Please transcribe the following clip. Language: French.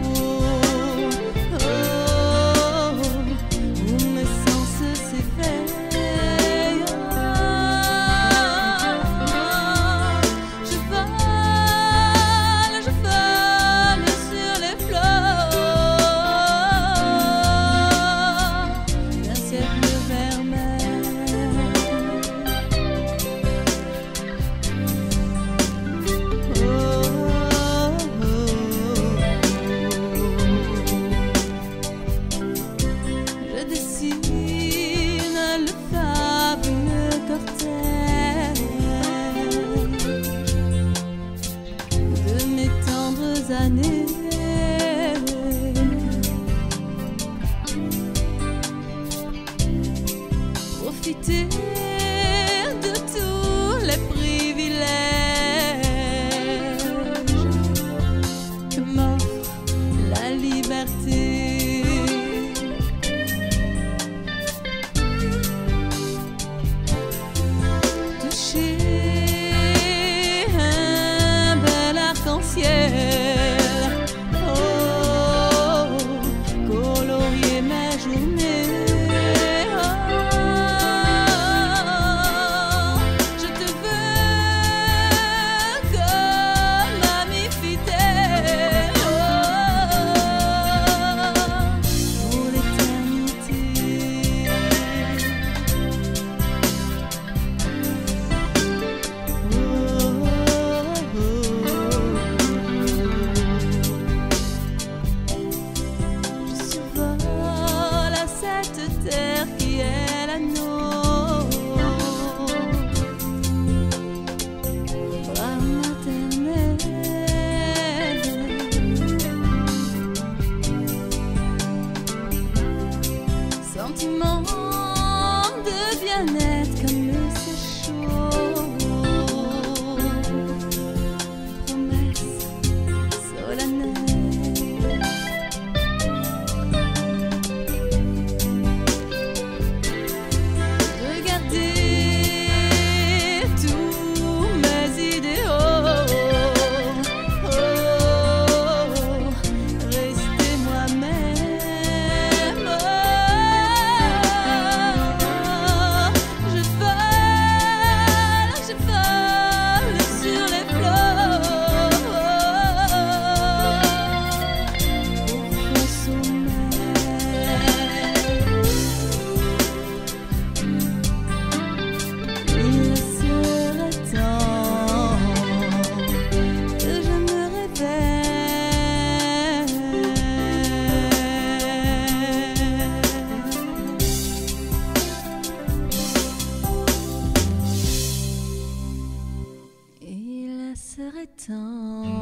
peau. Oh, où mes sens s'éveillent. Je vole sur les flots d'un cercle vermeil. Je dessine le fabuleux cortège de mes tendres années. Profiter de tous les privilèges que m'offre la liberté. Toucher un bel arc-en-ciel, oh, colorier mes journées. Oh, je te veux comme ami fidèle, oh, pour l'éternité. Je survole à cette terre qui est la nôtre, bras maternel. Sentiment de bien-être comme c'est chaud. Promesse solennelle. Regardez tous mes idéaux. Oh, restez moi-même. Oh, je vole sur les flots au fond sommeil. Il serait temps que je me réveille. Il serait temps